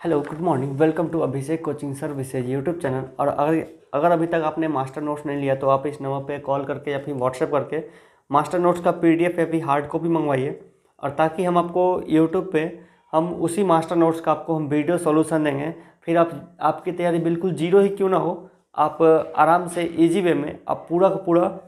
Hello, good morning. Welcome to Abhishek coaching services YouTube channel. और अगर अभी तक आपने मास्टर नोट्स नहीं लिया तो आप इस नंबर पे कॉल करके या फिर व्हाट्सएप करके मास्टर नोट्स का पीडीएफ या फिर हार्ड कॉपी मंगवाइए। और ताकि हम आपको यूट्यूब पे हम उसी मास्टर नोट्स का आपको हम वीडियो सॉल्यूशन देंगे। फिर आपकी तैयारी बिल्कुल जीरो ही क्यों ना हो, आप आराम से ईजी वे में आप पूरा का पूरा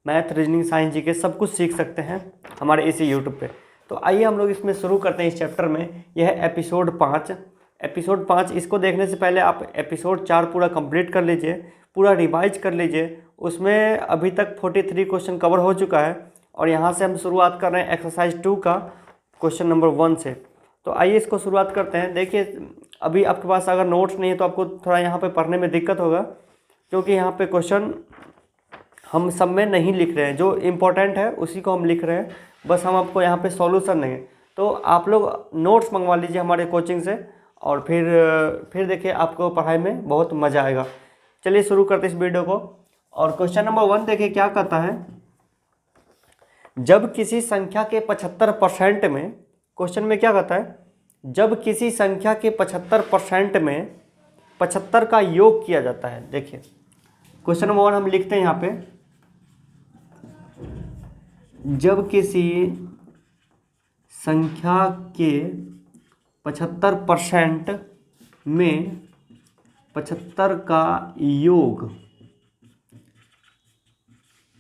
मैथ, रीजनिंग, साइंस, जीके सब कुछ सीख सकते हैं हमारे इसी यूट्यूब पे। तो आइए हम लोग इसमें शुरू करते हैं इस चैप्टर में। यह है एपिसोड 5। इसको देखने से पहले आप एपिसोड 4 पूरा कंप्लीट कर लीजिए, पूरा रिवाइज कर लीजिए। उसमें अभी तक 43 क्वेश्चन कवर हो चुका है। और यहाँ से हम शुरुआत कर रहे हैं एक्सरसाइज 2 का क्वेश्चन नंबर 1 से। तो आइए इसको शुरुआत करते हैं। देखिए, अभी आपके पास अगर नोट्स नहीं है तो आपको थोड़ा यहाँ पे पढ़ने में दिक्कत होगा, क्योंकि यहाँ पे क्वेश्चन हम सब में नहीं लिख रहे हैं। जो इम्पोर्टेंट है उसी को हम लिख रहे हैं, बस हम आपको यहाँ पे सॉल्यूशन देंगे। तो आप लोग नोट्स मंगवा लीजिए हमारे कोचिंग से, और फिर देखिए आपको पढ़ाई में बहुत मज़ा आएगा। चलिए शुरू करते इस वीडियो को। और क्वेश्चन नंबर 1 देखिए क्या कहता है। जब किसी संख्या के 75% में, क्वेश्चन में क्या कहता है, जब किसी संख्या के 75% में 75 का योग किया जाता है। देखिए क्वेश्चन नंबर 1 हम लिखते हैं यहाँ पे, जब किसी संख्या के 75% में 75 का योग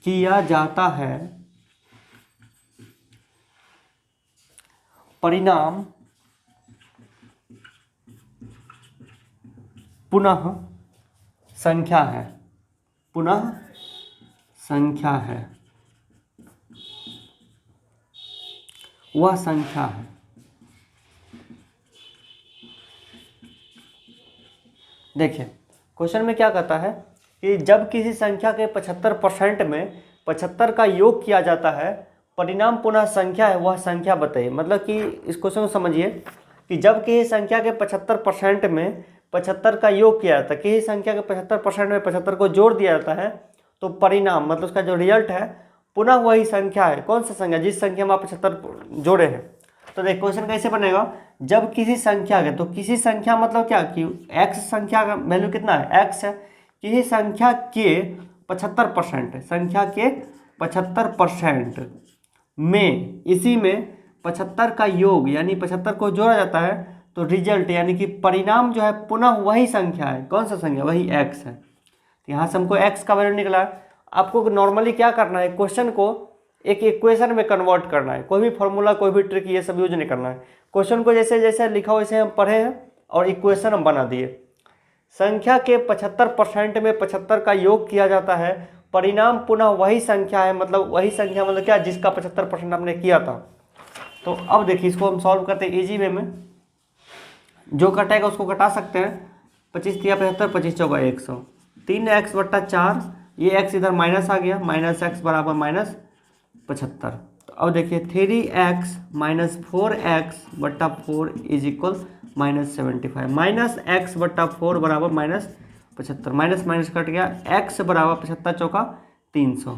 किया जाता है, परिणाम पुनः संख्या है। पुनः संख्या है, वह संख्या है। देखिए क्वेश्चन में क्या कहता है कि जब किसी संख्या के 75% में 75 का योग किया जाता है, परिणाम पुनः संख्या है, वह संख्या बताइए। मतलब कि इस क्वेश्चन को समझिए कि जब किसी संख्या के 75% में 75 का योग किया जाता है, किसी संख्या के 75% में 75 को जोड़ दिया जाता है, तो परिणाम मतलब उसका जो रिजल्ट है पुनः वही संख्या है। कौन सा संख्या? जिस संख्या में आप 75 जोड़े हैं। तो देख क्वेश्चन कैसे बनेगा, जब किसी संख्या के, तो किसी संख्या मतलब क्या कि x संख्या का वैल्यू कितना है, x है। किसी संख्या के 75%, संख्या के 75% में, इसी में 75 का योग यानी 75 को जोड़ा जाता है, तो रिजल्ट यानी कि परिणाम जो है पुनः वही संख्या है। कौन सा संख्या? वही x है। तो यहाँ से हमको x का वैल्यू निकला है। आपको नॉर्मली क्या करना है, क्वेश्चन को एक इक्वेशन में कन्वर्ट करना है। कोई भी फॉर्मूला, कोई भी ट्रिक ये सब यूज नहीं करना है। क्वेश्चन को जैसे जैसे लिखा हो वैसे हम पढ़े हैं और इक्वेशन हम बना दिए। संख्या के 75% में 75 का योग किया जाता है, परिणाम पुनः वही संख्या है। मतलब वही संख्या मतलब क्या, जिसका 75% हमने किया था। तो अब देखिए इसको हम सॉल्व करते हैं इजी वे में। जो कटेगा उसको घटा सकते हैं। 25 तिया 75, 25 चौका 100, 3x/4, ये x इधर माइनस आ गया, -x बराबर -75। तो अब देखिए 3x - 4x/4 is equal -75, -x/4 बराबर -75, माइनस माइनस कट गया, x बराबर 75 चौका 300।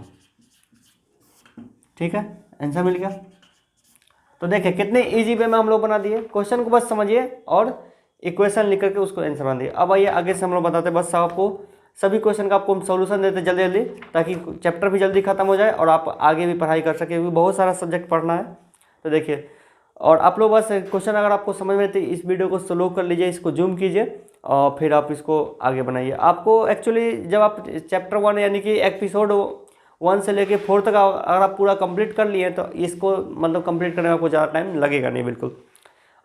ठीक है, आंसर मिल गया। तो देखिए कितने इजी वे में हम लोग बना दिए। क्वेश्चन को बस समझिए और इक्वेशन लिख करके उसको आंसर बना दिए। अब आइए आगे से हम लोग बताते हैं, बस आपको सभी क्वेश्चन का आपको हम सॉल्यूशन देते जल्दी जल्दी, ताकि चैप्टर भी जल्दी खत्म हो जाए और आप आगे भी पढ़ाई कर सके, क्योंकि बहुत सारा सब्जेक्ट पढ़ना है। तो देखिए, और आप लोग बस क्वेश्चन अगर आपको समझ में तो इस वीडियो को स्लो कर लीजिए, इसको जूम कीजिए और फिर आप इसको आगे बनाइए। आपको एक्चुअली जब आप चैप्टर 1 यानी कि एपिसोड 1 से लेके 4 तक अगर आप पूरा कंप्लीट कर लिए तो इसको मतलब कंप्लीट करने में आपको ज़्यादा टाइम लगेगा नहीं बिल्कुल।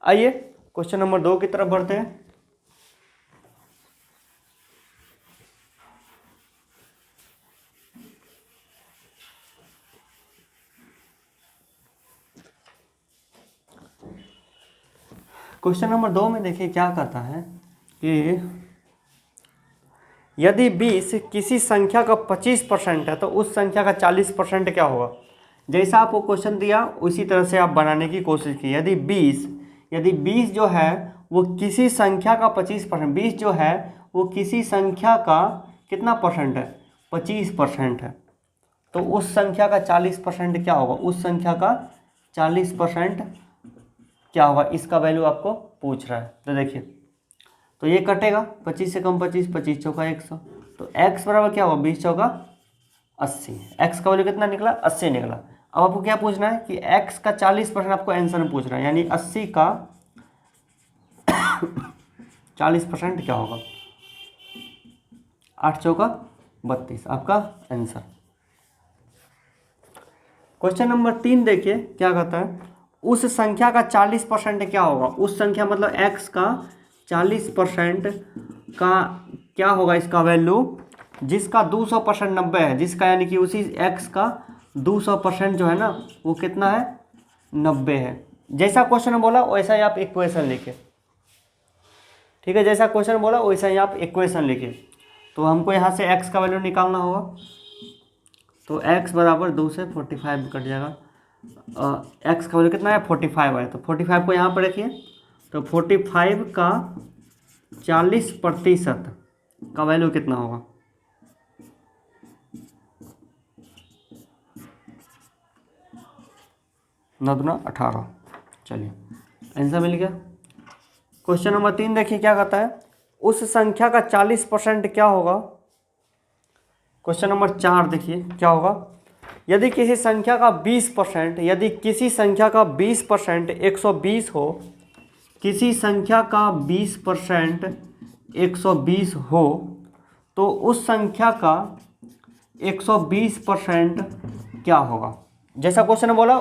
आइए क्वेश्चन नंबर 2 की तरफ बढ़ते हैं। क्वेश्चन नंबर 2 में देखिए क्या कहता है कि यदि 20 किसी संख्या का 25% है तो उस संख्या का 40% क्या होगा। जैसा आपको क्वेश्चन दिया उसी तरह से आप बनाने की कोशिश की। यदि 20 जो है वो किसी संख्या का 25%, 20 जो है वो किसी संख्या का कितना परसेंट है, 25% है, तो उस संख्या का 40% क्या होगा, उस संख्या का 40% क्या होगा, इसका वैल्यू आपको पूछ रहा है। तो देखिए तो ये कटेगा, 25 से कम 25, 25 चौका 100, तो x बराबर क्या होगा, 20 चौका 80। x का वैल्यू कितना निकला, 80 निकला। अब आपको क्या पूछना है कि x का 40% आपको आंसर में पूछ रहा है, यानी 80 का 40% क्या होगा, 8 चौका 32 आपका आंसर। क्वेश्चन नंबर 3 देखिए क्या कहता है, उस संख्या का 40% क्या होगा। उस संख्या मतलब x का 40% का क्या होगा इसका वैल्यू, जिसका 200% 90 है, जिसका यानी कि उसी x का 200% जो है ना वो कितना है, 90 है। जैसा क्वेश्चन बोला वैसा ही आप इक्वेशन लिखे, ठीक है, जैसा क्वेश्चन बोला वैसा ही आप इक्वेशन लिखे। तो हमको यहाँ से x का वैल्यू निकालना होगा, तो x बराबर 2 से 45 कट जाएगा। x का वैल्यू कितना है, 45 है, तो 45 को यहाँ पर रखिए, तो 45 का 40% का वैल्यू कितना होगा, 9 दूना 18। चलिए आंसर मिल गया। क्वेश्चन नंबर 3 देखिए क्या कहता है, उस संख्या का 40% क्या होगा। क्वेश्चन नंबर 4 देखिए क्या होगा, यदि किसी संख्या का 20%, यदि किसी संख्या का 20% 120 हो, किसी संख्या का 20% 120 हो, तो उस संख्या का 120% क्या होगा। जैसा क्वेश्चन बोला,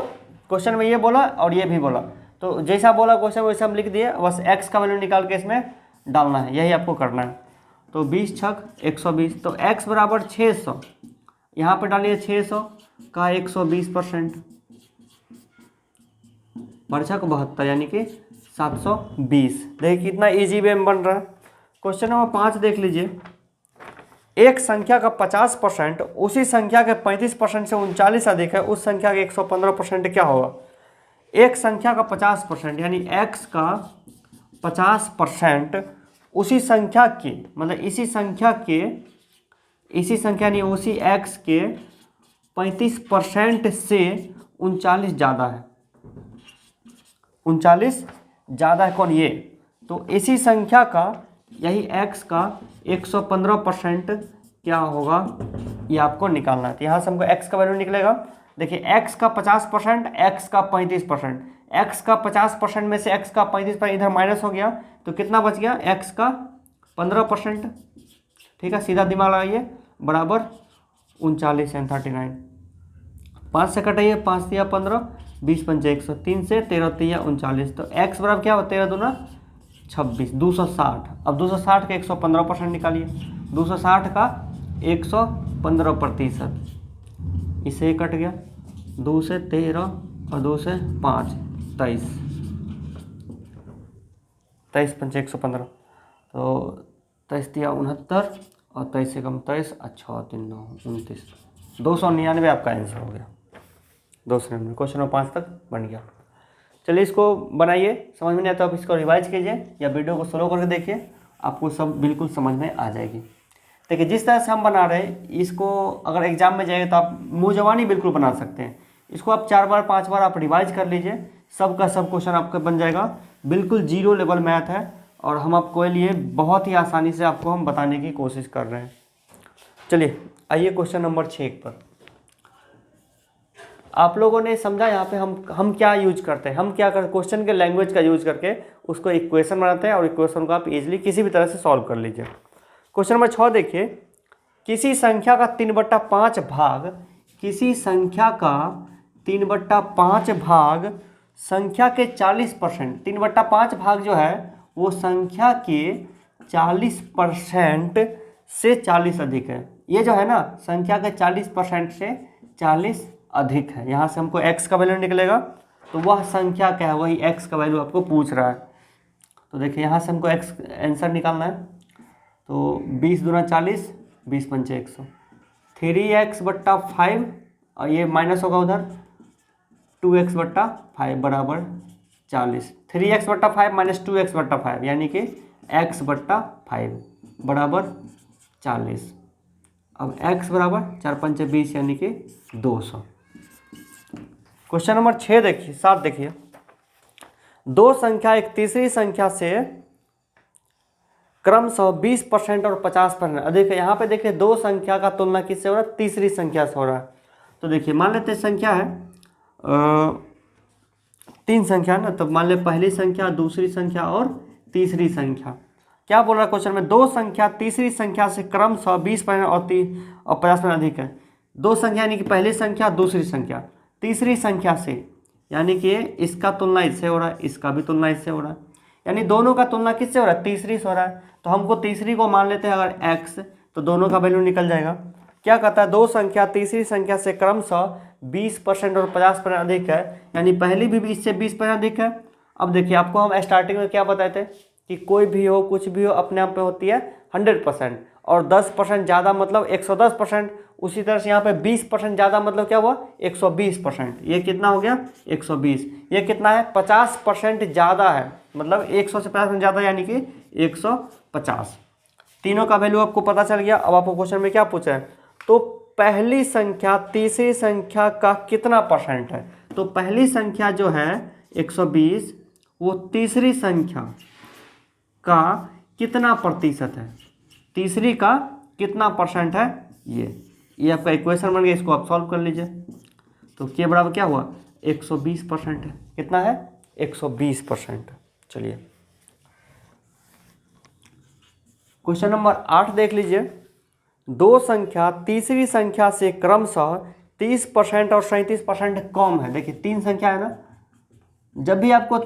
क्वेश्चन में ये बोला और ये भी बोला, तो जैसा बोला क्वेश्चन वैसा हम लिख दिए, बस x का वैल्यू निकाल के इसमें डालना है, यही आपको करना है। तो 20 छक 120, तो x बराबर 600, यहाँ पर डालिए 600 का 120%, परछक 72 यानी कि 720। देखिए कितना इजी वे में बन रहा है। क्वेश्चन नंबर 5 देख लीजिए, एक संख्या का 50% उसी संख्या के 35% से 39 अधिक है, उस संख्या के 115% क्या होगा। एक संख्या का 50% यानी x का 50% उसी संख्या के, मतलब इसी संख्या यानी उसी x के 35% से 39 ज़्यादा है, 39 ज़्यादा है कौन, ये। तो इसी संख्या का यही x का 115% क्या होगा, ये आपको निकालना है। तो यहाँ से हमको x का वैल्यू निकलेगा, देखिए x का 50%, x का 35%, x का 50% में से x का 35% इधर माइनस हो गया, तो कितना बच गया, x का 15%। ठीक है, सीधा दिमाग लगाइए, बराबर 39 एंड 39, 5 से कटाइए, 5 तिया 15, 20 पंचे 100, 3 से 13 तिया 39, तो x बराबर क्या हो, 13 दूना 26, 260। अब 260 का 115% निकालिए, 260 का 115%, इसे कट गया, 2 से 13 और 2 से 5 23, 23 पंचे 115, तो 23 तिया 69 और 23 से कम 23, अच्छा 3 9 29, 299 आपका आंसर हो गया, 299। क्वेश्चन नंबर 5 तक बन गया। चलिए इसको बनाइए, समझ में नहीं आता आप इसको रिवाइज कीजिए या वीडियो को स्लो करके देखिए, आपको सब बिल्कुल समझ में आ जाएगी। देखिए जिस तरह से हम बना रहे हैं इसको, अगर एग्जाम में जाएगा तो आप मुँह जबानी बिल्कुल बना सकते हैं। इसको आप 4 बार 5 बार आप रिवाइज कर लीजिए, सब का सब क्वेश्चन आपका बन जाएगा। बिल्कुल 0 लेवल मैथ है और हम आपको लिए बहुत ही आसानी से आपको हम बताने की कोशिश कर रहे हैं। चलिए आइए क्वेश्चन नंबर 6 पर। आप लोगों ने समझा यहाँ पे हम क्या यूज करते हैं, हम क्या करते हैं, क्वेश्चन के लैंग्वेज का यूज करके उसको इक्वेशन बनाते हैं और इक्वेशन को आप इजीली किसी भी तरह से सॉल्व कर लीजिए। क्वेश्चन नंबर 6 देखिए, किसी संख्या का 3/5 भाग, किसी संख्या का 3/5 भाग संख्या के 40%, 3/5 भाग जो है वो संख्या के 40% से 40 अधिक है। ये जो है ना संख्या के 40% से 40 अधिक है। यहाँ से हमको x का वैल्यू निकलेगा, तो वह संख्या क्या है, वही x का वैल्यू आपको पूछ रहा है। तो देखिए यहाँ से हमको x आंसर निकालना है, तो 20 दूना 40, 20 पंचे 100, 3x/5 और ये माइनस होगा उधर 2x/5 बराबर 40, 3x/5 माइनस 2x/5 यानी कि x/5 बराबर 40। अब x बराबर 4 पंचे 20 यानी कि 200। क्वेश्चन नंबर 6 देखिए, 7 देखिए, दो संख्या एक तीसरी संख्या से क्रमशः 20% और 50%। देखिए यहाँ पे देखिए दो संख्या का तुलना किससे हो रहा है, तीसरी संख्या से हो रहा है। तो देखिए मान लेते संख्या है तीन संख्या ना, तो मान ले पहली संख्या, दूसरी संख्या और तीसरी संख्या। क्या बोल रहा है क्वेश्चन में, दो संख्या तीसरी संख्या से क्रमशः 20% और 50% अधिक है। दो संख्या यानी कि पहली संख्या दूसरी संख्या तीसरी संख्या से, यानी कि इसका तुलना इससे हो रहा है, इसका भी तुलना इससे हो रहा है, यानी दोनों का तुलना किससे हो रहा है, तीसरी से हो रहा है। तो हमको तीसरी को मान लेते हैं अगर x, तो दोनों का वैल्यू निकल जाएगा। क्या कहता है, दो संख्या तीसरी संख्या से क्रमशः 20% और 50% अधिक है, यानी पहली भी इससे 20% अधिक है। अब देखिए आपको हम स्टार्टिंग में क्या बताए थे कि कोई भी हो कुछ भी हो अपने आप पे होती है 100%, और 10% ज़्यादा मतलब 110%। उसी तरह से यहाँ पे 20% ज़्यादा मतलब क्या हुआ, 120%। ये कितना हो गया, 120। ये कितना है, 50% ज़्यादा है, मतलब 100 से 50% ज़्यादा यानी कि 150। तीनों का वैल्यू आपको पता चल गया। अब आपको क्वेश्चन में क्या पूछा है, तो पहली संख्या तीसरी संख्या का कितना परसेंट है। तो पहली संख्या जो है 120, वो तीसरी संख्या का कितना प्रतिशत है, तीसरी का कितना परसेंट है। ये आपका इक्वेशन बन गया, इसको आप सॉल्व कर लीजिए। तो के बराबर क्या हुआ, 120% है। कितना है, 120%। चलिए क्वेश्चन नंबर 8 देख लीजिए। दो संख्या तीसरी संख्या से क्रमशः 30% और 37% कम है। देखिए तीन संख्या है ना, जब भी आपको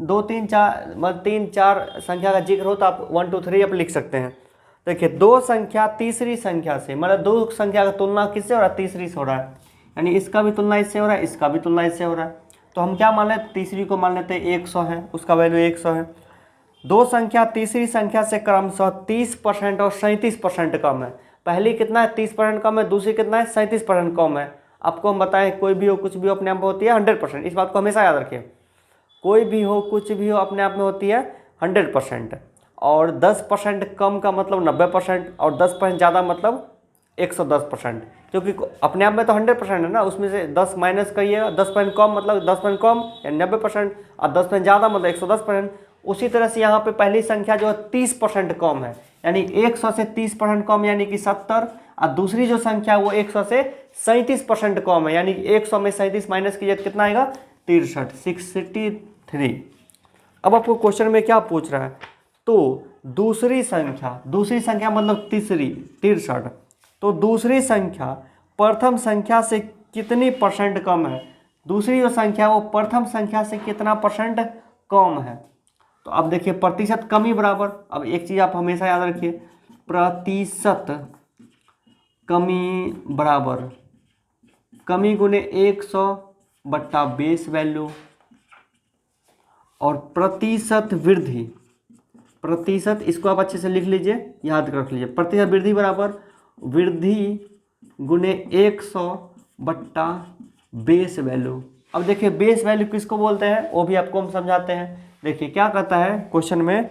दो तीन चार मतलब तीन चार संख्या का जिक्र हो तो आप 1 2 3 आप लिख सकते हैं। देखिए दो संख्या तीसरी संख्या से, मतलब दो संख्या का तुलना किससे हो रहा है, तीसरी से हो रहा है, यानी इसका भी तुलना इससे हो रहा है, इसका भी तुलना इससे हो रहा है। तो हम क्या मान लेते, तीसरी को मान लेते हैं 100 है, उसका वैल्यू 100 है। दो संख्या तीसरी संख्या से क्रमशः 30% और 37% कम है। पहली कितना है, 30% कम है, दूसरी कितना है, 37% कम है। आपको हम बताएं कोई भी हो कुछ भी हो अपने आप में होती है 100%, इस बात को हमेशा याद रखिए। कोई भी हो कुछ भी हो अपने आप में होती है 100%, और 10% कम का मतलब 90%, और 10% ज़्यादा मतलब 110%। क्योंकि अपने आप में तो 100% है ना, उसमें से 10 माइनस करिएगा, 10% कम मतलब 10% कम यानी 90%, और 10% ज़्यादा मतलब 110%। उसी तरह से यहाँ पे पहली संख्या जो है 30% कम है, यानी 100 से 30% कम यानी कि 70, और दूसरी जो संख्या है वो 100 से 37% कम है, यानी 100 में 37 माइनस कीजिए तो कितना आएगा, 63। अब आपको क्वेश्चन में क्या पूछ रहा है, तो दूसरी संख्या मतलब तीसरी 63, तो दूसरी संख्या प्रथम संख्या से कितनी परसेंट कम है। दूसरी जो संख्या वो प्रथम संख्या से कितना परसेंट कम है। तो अब देखिए प्रतिशत कमी बराबर, अब एक चीज आप हमेशा याद रखिए, प्रतिशत कमी बराबर कमी गुने 100 बट्टा बेस वैल्यू, और प्रतिशत वृद्धि, प्रतिशत इसको आप अच्छे से लिख लीजिए, याद रख लीजिए, प्रतिशत वृद्धि बराबर वृद्धि गुने 100 बट्टा बेस वैल्यू। अब देखिए बेस वैल्यू किसको बोलते हैं वो भी आपको हम समझाते हैं। देखिए क्या कहता है क्वेश्चन में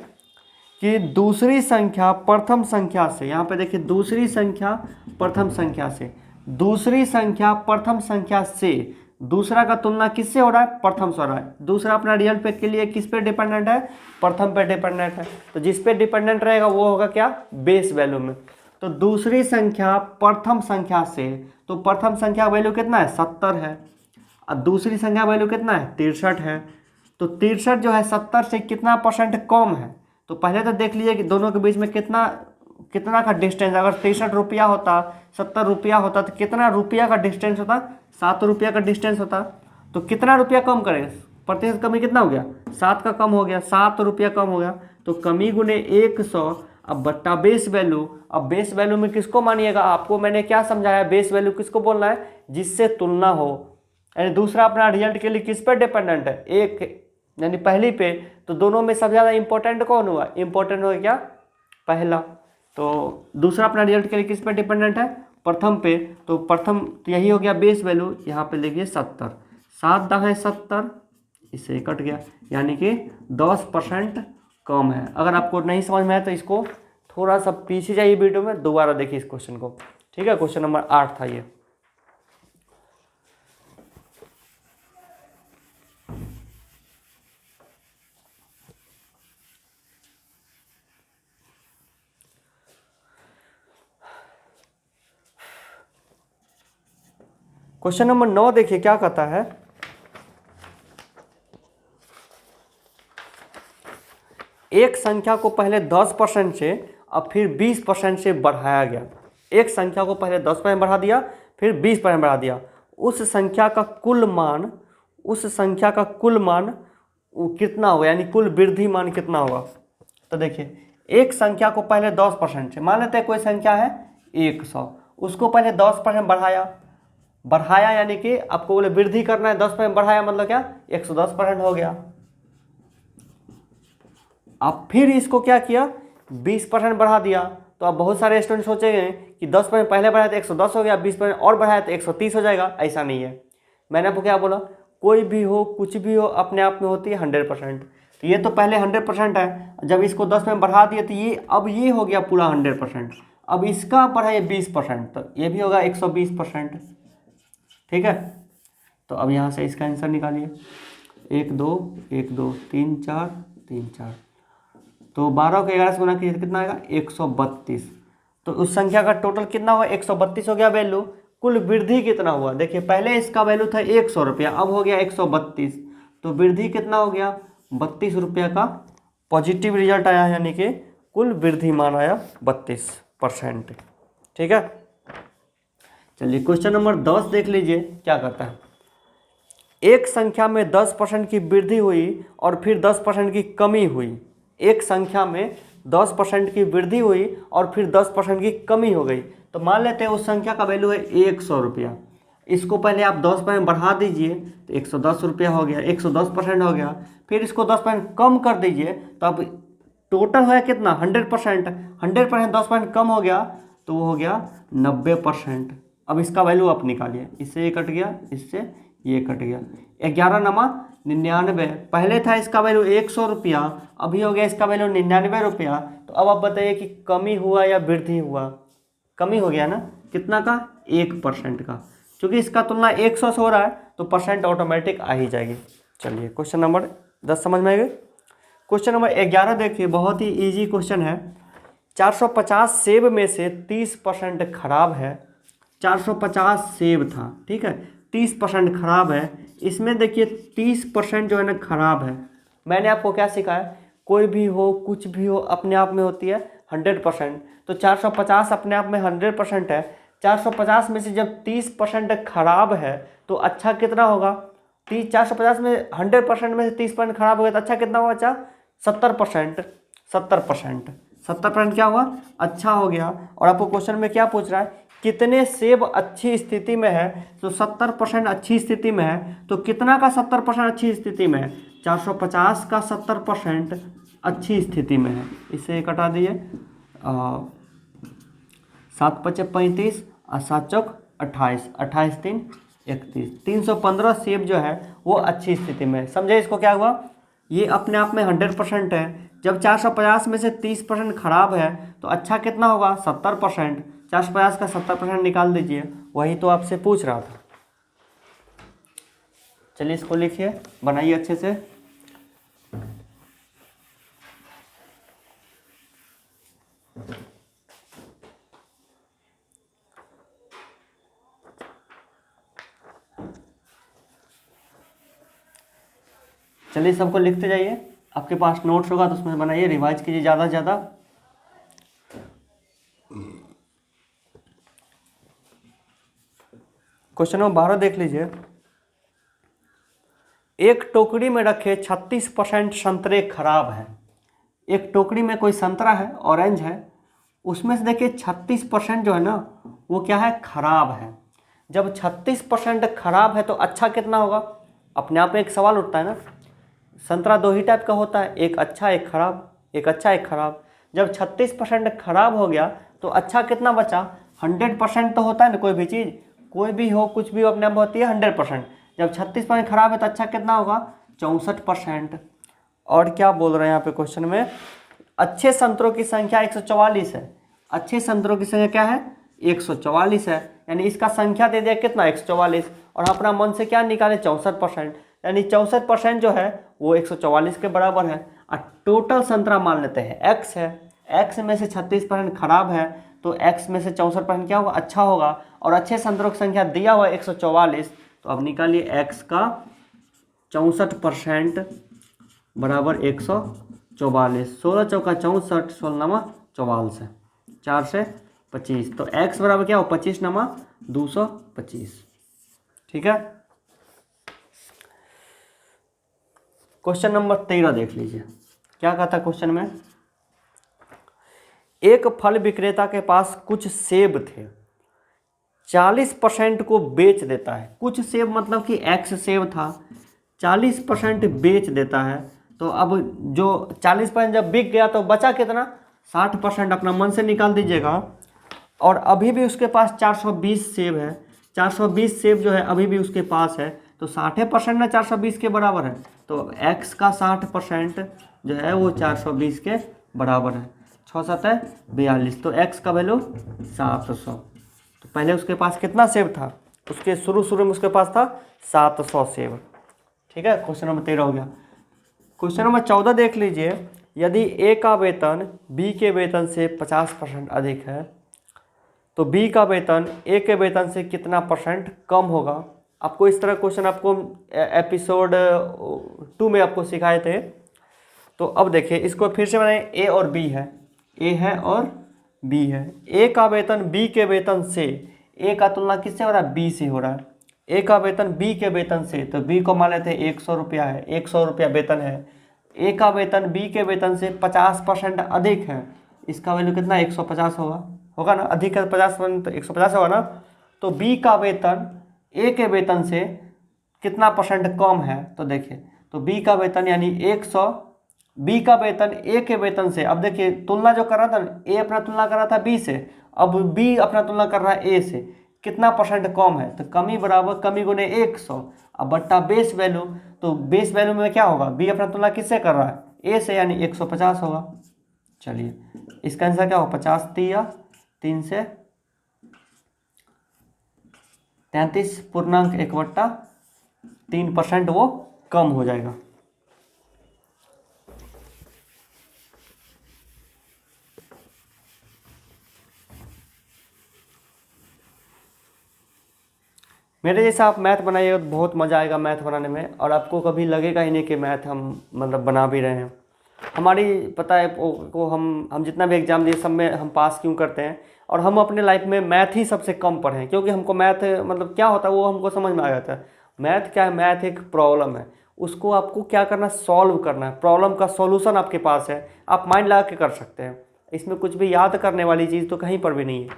कि दूसरी संख्या प्रथम संख्या से, यहाँ पे देखिए दूसरी संख्या प्रथम संख्या से, दूसरी संख्या प्रथम संख्या से, दूसरा का तुलना किससे हो रहा है, प्रथम से हो रहा है। दूसरा अपना रियल पे के लिए किस पे डिपेंडेंट है, प्रथम पे डिपेंडेंट है। तो जिस पे डिपेंडेंट रहेगा वो होगा क्या, बेस वैल्यू में। तो दूसरी संख्या प्रथम संख्या से, तो प्रथम संख्या वैल्यू कितना है, 70 है, और दूसरी संख्या वैल्यू कितना है, 63 है। तो 63 जो है 70 से कितना परसेंट कम है। तो पहले तो देख लीजिए कि दोनों के बीच में कितना कितना का डिस्टेंस, अगर 63 रुपया होता 70 रुपया होता तो कितना रुपया का डिस्टेंस होता, 7 रुपया का डिस्टेंस होता। तो कितना रुपया कम करेंगे, प्रतिशत कमी कितना हो गया, 7 का कम हो गया, 7 रुपया कम हो गया। तो कमी गुने 100 अब बट्टा बेस वैल्यू। अब बेस वैल्यू में किसको मानिएगा, आपको मैंने क्या समझाया, बेस वैल्यू किसको बोलना है, जिससे तुलना हो। यानी दूसरा अपना रिजल्ट के लिए किस पर डिपेंडेंट है, एक यानी पहली पे। तो दोनों में सबसे ज़्यादा इंपॉर्टेंट कौन हुआ, इंपॉर्टेंट हो क्या, पहला। तो दूसरा अपना रिजल्ट के लिए किस पे डिपेंडेंट है, प्रथम पे। तो प्रथम तो यही हो गया बेस वैल्यू, यहाँ पे लिखिए 70, 7 दाएं 70, इससे कट गया, यानी कि 10% कम है। अगर आपको नहीं समझ में आया तो इसको थोड़ा सा पीछे जाइए वीडियो में, दोबारा देखिए इस क्वेश्चन को। ठीक है, क्वेश्चन नंबर 8 था ये। क्वेश्चन नंबर 9 देखिए क्या कहता है, एक संख्या को पहले 10% से और फिर 20% से बढ़ाया गया। एक संख्या को पहले 10% बढ़ा दिया, फिर 20% बढ़ा दिया। उस संख्या का कुल मान वो कितना होगा, यानी कुल वृद्धि मान कितना होगा। तो देखिए, एक संख्या को पहले 10% से, मान लेते हैं कोई संख्या है 100, उसको पहले 10% बढ़ाया यानी कि आपको बोले वृद्धि करना है, 10% बढ़ाया मतलब क्या, 110% हो गया। अब फिर इसको क्या किया, 20% बढ़ा दिया। तो अब बहुत सारे स्टूडेंट सोचेंगे कि 10% पहले बढ़ाया तो 110 हो गया, 20% और बढ़ाया तो 130 हो जाएगा। ऐसा नहीं है। मैंने आपको क्या बोला, कोई भी हो कुछ भी हो अपने आप में होती है 100%। तो ये तो पहले 100% है, जब इसको 10% बढ़ा दिया तो ये अब ये हो गया पूरा 100%। अब इसका बढ़ाइए 20%, तो ये भी होगा 120%। ठीक है, तो अब यहाँ से इसका आंसर निकालिए। 1 2 1 2 3 4 3 4, तो 12 को 11 से गुना कीजिए कितना आएगा, 132। तो उस संख्या का टोटल कितना हुआ, 132 हो गया वैल्यू। कुल वृद्धि कितना हुआ, देखिए पहले इसका वैल्यू था 100 रुपया, अब हो गया 132। तो वृद्धि कितना हो गया, 32 रुपया का पॉजिटिव रिजल्ट आया, यानी कि कुल वृद्धि मान आया 32%। ठीक है, चलिए क्वेश्चन नंबर 10 देख लीजिए क्या कहता है। एक संख्या में 10% की वृद्धि हुई और फिर 10% की कमी हुई। एक संख्या में 10% की वृद्धि हुई और फिर 10% की कमी हो गई। तो मान लेते हैं उस संख्या का वैल्यू है 100 रुपया, इसको पहले आप 10% बढ़ा दीजिए तो 110 रुपया हो गया, 110% हो गया। फिर इसको 10% कम कर दीजिए तो अब टोटल है कितना, 100%। 100% 10% कम हो गया तो वो हो गया 90%। अब इसका वैल्यू आप निकालिए, इससे ये कट गया, इससे ये कट गया, 11 नमा 99। पहले था इसका वैल्यू 100 रुपया, अभी हो गया इसका वैल्यू 99 रुपया। तो अब आप बताइए कि कमी हुआ या वृद्धि हुआ, कमी हो गया ना, कितना का, 1% का। क्योंकि इसका तुलना 100 से हो रहा है तो परसेंट ऑटोमेटिक आ ही जाएगी। चलिए क्वेश्चन नंबर 10 समझ में आएगा। क्वेश्चन नंबर 11 देखिए, बहुत ही ईजी क्वेश्चन है। 450 सेब में से 30% खराब है। 450 सेब था, ठीक है, 30% खराब है। इसमें देखिए 30% जो है ना खराब है। मैंने आपको क्या सिखाया, कोई भी हो कुछ भी हो अपने आप में होती है 100%। तो 450 अपने आप में 100% है। 450 में से जब 30% खराब है तो अच्छा कितना होगा, 450 में 100% में से 30% खराब हो गया तो अच्छा कितना होगा, अच्छा 70%। 70% क्या हुआ, अच्छा हो गया। और आपको क्वेश्चन में क्या पूछ रहा है, कितने सेब अच्छी स्थिति में है, तो 70% अच्छी स्थिति में है। तो कितना का 70% अच्छी स्थिति में है, 450 का 70% अच्छी स्थिति में है। इसे कटा दिए, 7 5 35 और 7 चौक 28, 28 3 31, 315 सेब जो है वो अच्छी स्थिति में है। समझे इसको क्या हुआ, ये अपने आप में 100% है। जब 450 में से 30% खराब है तो अच्छा कितना होगा, 70%। 450 का 70% निकाल दीजिए, वही तो आपसे पूछ रहा था। चलिए इसको लिखिए, बनाइए अच्छे से। चलिए सबको लिखते जाइए, आपके पास नोट्स होगा तो उसमें बनाइए, रिवाइज कीजिए ज़्यादा से ज़्यादा। क्वेश्चन नंबर 12 देख लीजिए। एक टोकरी में रखे 36% संतरे खराब हैं। एक टोकरी में कोई संतरा है, ऑरेंज है, उसमें से देखिए 36% जो है ना वो क्या है, खराब है। जब 36% खराब है तो अच्छा कितना होगा, अपने आप में एक सवाल उठता है ना। संतरा दो ही टाइप का होता है, एक अच्छा एक खराब, एक अच्छा एक खराब। जब 36% खराब हो गया तो अच्छा कितना बचा, 100% तो होता है ना, कोई भी चीज़, कोई भी हो कुछ भी हो अपने आप होती है 100%। जब 36% खराब है तो अच्छा कितना होगा, 64%। और क्या बोल रहे हैं यहाँ पे क्वेश्चन में, अच्छे संतरों की संख्या 144 है। अच्छे संतरों की संख्या क्या है, 144 है। यानी इसका संख्या दे दिया कितना, 144, और अपना मन से क्या निकाले, 64%। यानी 64% जो है वो 144 के बराबर है। और टोटल संतरा मान लेते हैं x है, x में से 36% खराब है तो x में से 64% क्या होगा, अच्छा होगा। और अच्छे संतरों की संख्या दिया हुआ 144, तो अब निकालिए x का 64% बराबर 144। 16 चौका 64, 16 नमा 44 है, 4 से 25, तो x बराबर क्या हो 25 नमा 225। ठीक है। क्वेश्चन नंबर 13 देख लीजिए, क्या कहता क्वेश्चन में। एक फल विक्रेता के पास कुछ सेब थे, 40% को बेच देता है। कुछ सेब मतलब कि x सेब था, 40% बेच देता है। तो अब जो 40% जब बिक गया तो बचा कितना, 60% अपना मन से निकाल दीजिएगा। और अभी भी उसके पास 420 सेब है, 420 सेब जो है अभी भी उसके पास है, तो 60% ना 420 के बराबर है, तो x का 60% जो है वो 420 के बराबर है। 6 7 42, तो x का वैल्यू 700। तो पहले उसके पास कितना सेब था, उसके शुरू में उसके पास था 700 सेब। ठीक है, क्वेश्चन नंबर 13 हो गया। क्वेश्चन नंबर 14 देख लीजिए। यदि ए का वेतन बी के वेतन से 50% अधिक है, तो बी का वेतन ए के वेतन से कितना % कम होगा। आपको इस तरह क्वेश्चन आपको एपिसोड 2 में आपको सिखाए थे। तो अब देखिए इसको फिर से बनाए, ए और बी है, ए है और बी है। ए का वेतन बी के वेतन से, ए का तुलना किससे हो रहा है, बी से हो रहा है। ए का वेतन बी के वेतन से, तो बी को मान लेते हैं 100 रुपया है, 100 रुपया वेतन है। ए का वेतन बी के वेतन से 50% अधिक है, इसका वैल्यू कितना 150 होगा ना, अधिक है 50% तो 150 होगा ना। तो बी का वेतन ए के वेतन से कितना % कम है, तो देखिए तो बी का वेतन यानी 100, बी का वेतन ए के वेतन से, अब देखिए तुलना जो कर रहा था ना, ए अपना तुलना कर रहा था बी से, अब बी अपना तुलना कर रहा है ए से, कितना % कम है, तो कमी बराबर कमी गुने 100, अब बट्टा बेस वैल्यू, तो बेस वैल्यू में क्या होगा, बी अपना तुलना किससे कर रहा है, ए से, यानी 150 होगा। चलिए इसका आंसर क्या होगा, 50 तिया 3 से 33.1/3% वो कम हो जाएगा। मेरे जैसा आप मैथ बनाइएगा तो बहुत मज़ा आएगा मैथ बनाने में, और आपको कभी लगेगा ही नहीं कि मैथ हम मतलब बना भी रहे हैं। हमारी पता है को हम जितना भी एग्ज़ाम दिए सब में हम पास क्यों करते हैं, और हम अपने लाइफ में मैथ ही सबसे कम पढ़े हैं, क्योंकि हमको मैथ मतलब क्या होता है वो हमको समझ में आ जाता है। मैथ क्या है, मैथ एक प्रॉब्लम है, उसको आपको क्या करना है, सॉल्व करना है। प्रॉब्लम का सॉल्यूशन आपके पास है, आप माइंड लगा के कर सकते हैं। इसमें कुछ भी याद करने वाली चीज़ तो कहीं पर भी नहीं है,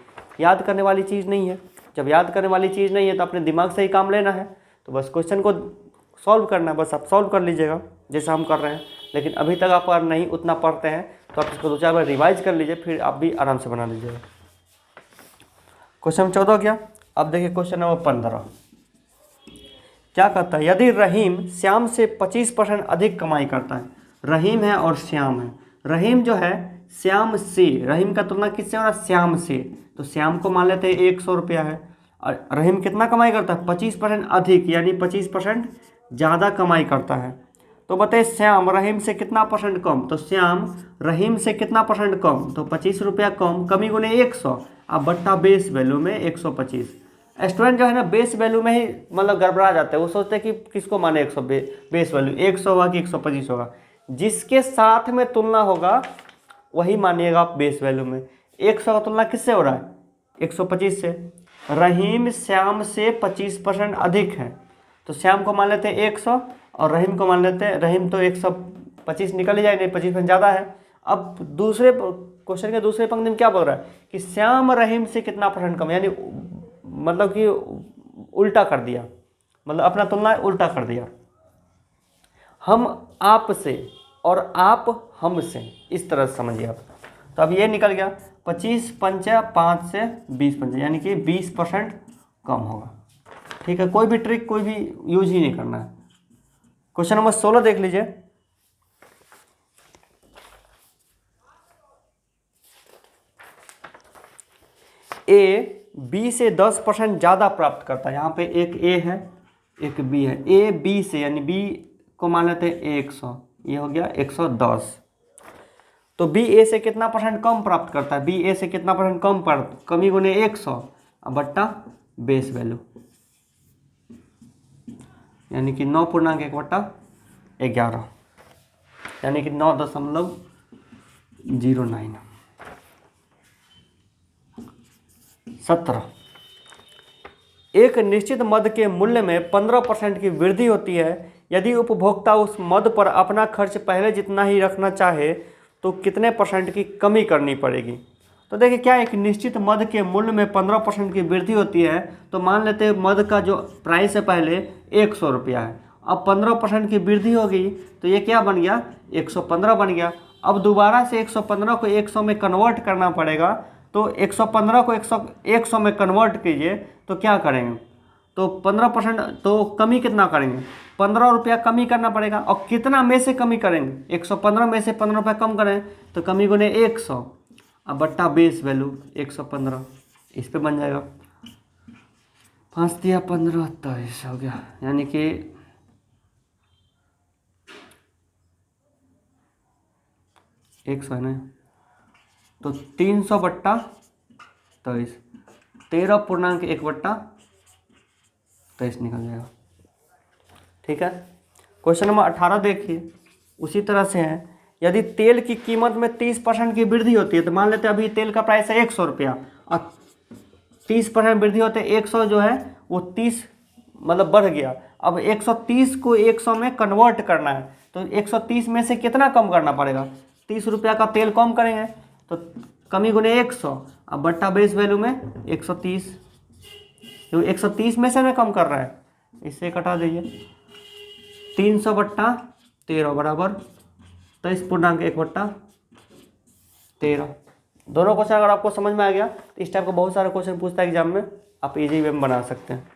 याद करने वाली चीज़ नहीं है। जब याद करने वाली चीज़ नहीं है तो अपने दिमाग से ही काम लेना है, तो बस क्वेश्चन को सॉल्व करना है, बस आप सॉल्व कर लीजिएगा जैसा हम कर रहे हैं। लेकिन अभी तक आप अगर नहीं उतना पढ़ते हैं तो आप इसको 2-4 बार रिवाइज कर लीजिए, फिर आप भी आराम से बना लीजिएगा। क्वेश्चन 14 क्या, अब देखिए क्वेश्चन नंबर 15 क्या कहता है। यदि रहीम श्याम से 25% अधिक कमाई करता है, रहीम है और श्याम है, रहीम जो है श्याम से, रहीम का तुलना किससे हो रहा है, श्याम से, तो श्याम को मान लेते हैं 100 रुपया है, और रहीम कितना कमाई करता है, 25% अधिक, यानी 25% ज़्यादा कमाई करता है। तो बताइए श्याम रहीम से कितना % कम, तो श्याम रहीम से कितना % कम, तो 25 रुपया कम, कमी गुने 100, अब बट्टा बेस वैल्यू में 125। स्टूडेंट जो है ना बेस वैल्यू में ही मतलब गड़बड़ा जाते हैं, वो सोचते हैं कि किसको माने 100 बेस वैल्यू 100 होगा कि 125 होगा, जिसके साथ में तुलना होगा वही मानिएगा आप बेस वैल्यू में। 100 का तुलना किससे हो रहा है, 125 से। रहीम श्याम से 25% अधिक है, तो श्याम को मान लेते हैं 100 और रहीम को मान लेते हैं, रहीम तो 125 निकल ही जाएगा, 25% ज़्यादा है। अब दूसरे क्वेश्चन के दूसरे पंक्ति में क्या बोल रहा है कि श्याम रहीम से कितना % कम, यानी मतलब कि उल्टा कर दिया, मतलब अपना तुलना उल्टा कर दिया। हम आप से और आप हम से, इस तरह से समझिए आप। तो अब ये निकल गया 25 पंचा 5 से 20 पंचा, यानी कि 20% कम होगा। ठीक है, कोई भी ट्रिक कोई भी यूज ही नहीं करना है। क्वेश्चन नंबर 16 देख लीजिए। ए बी से 10% ज़्यादा प्राप्त करता है, यहाँ पे एक ए है एक बी है, ए बी से, यानी बी को मान लेते हैं 100, ये हो गया 110। तो बी ए से कितना परसेंट कम प्राप्त करता है, बी ए से कितना परसेंट कम प्राप्त, कमी गुने 100 बट्टा बेस वैल्यू, यानी कि 9.1/11, यानी कि 9.09। 17, एक निश्चित मद के मूल्य में 15% की वृद्धि होती है। यदि उपभोक्ता उस मद पर अपना खर्च पहले जितना ही रखना चाहे तो कितने परसेंट की कमी करनी पड़ेगी। तो देखिए क्या, एक निश्चित मद के मूल्य में 15% की वृद्धि होती है, तो मान लेते हैं मद का जो प्राइस है पहले 100 रुपया है, अब 15% की वृद्धि होगी तो ये क्या बन गया, 115 बन गया। अब दोबारा से 115 को 100 में कन्वर्ट करना पड़ेगा, तो 115 को 100 में कन्वर्ट कीजिए तो क्या करेंगे, तो 15%, तो कमी कितना करेंगे, 15 रुपया कमी करना पड़ेगा। और कितना में से कमी करेंगे, 115 में से 15 रुपया कम करें तो कमी गुने 100 अब बट्टा बेस वैल्यू 115, इस पे बन जाएगा 5 दिया 15 23 हो गया, यानी कि 100 है ना, तो 300 बट्टा 23, 13.1/23 निकल जाएगा। ठीक है, क्वेश्चन नंबर 18 देखिए, उसी तरह से है। यदि तेल की कीमत में 30% की वृद्धि होती है, तो मान लेते हैं अभी तेल का प्राइस है 100 रुपया और 30% वृद्धि होते 100 जो है वो 30 मतलब बढ़ गया। अब 130 को 100 में कन्वर्ट करना है, तो 130 में से कितना कम करना पड़ेगा, 30 रुपया का तेल कम करेंगे तो कमी गुने 100 अब बट्टा बेस वैल्यू में 130, जो 130 में से मैं कम कर रहा है, इससे कटा दीजिए 300 बट्टा 13 बराबर 23.1/13। दोनों क्वेश्चन अगर आपको समझ में आ गया तो इस टाइप का बहुत सारे क्वेश्चन पूछता है एग्जाम में, आप इजी वे में बना सकते हैं।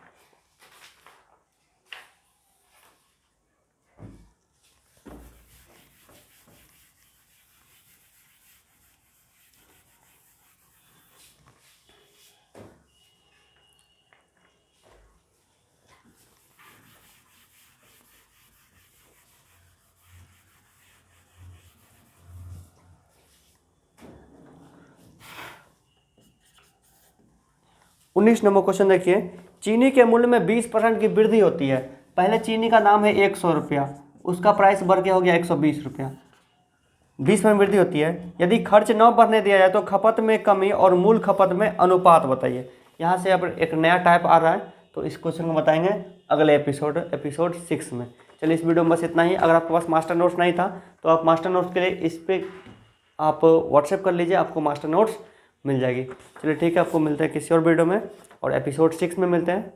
उन्नीस नंबर क्वेश्चन देखिए, चीनी के मूल्य में 20% की वृद्धि होती है। पहले चीनी का दाम है 100 रुपया, उसका प्राइस बढ़ के हो गया 120 रुपया, 20 में वृद्धि होती है। यदि खर्च न बढ़ने दिया जाए तो खपत में कमी और मूल खपत में अनुपात बताइए। यहाँ से अब एक नया टाइप आ रहा है, तो इस क्वेश्चन को बताएंगे अगले एपिसोड 6 में। चलिए इस वीडियो में बस इतना ही। अगर आपके पास मास्टर नोट्स नहीं था तो आप मास्टर नोट्स के लिए इस पर आप व्हाट्सएप कर लीजिए, आपको मास्टर नोट्स मिल जाएगी। चलिए ठीक है, आपको मिलते हैं किसी और वीडियो में और एपिसोड 6 में मिलते हैं।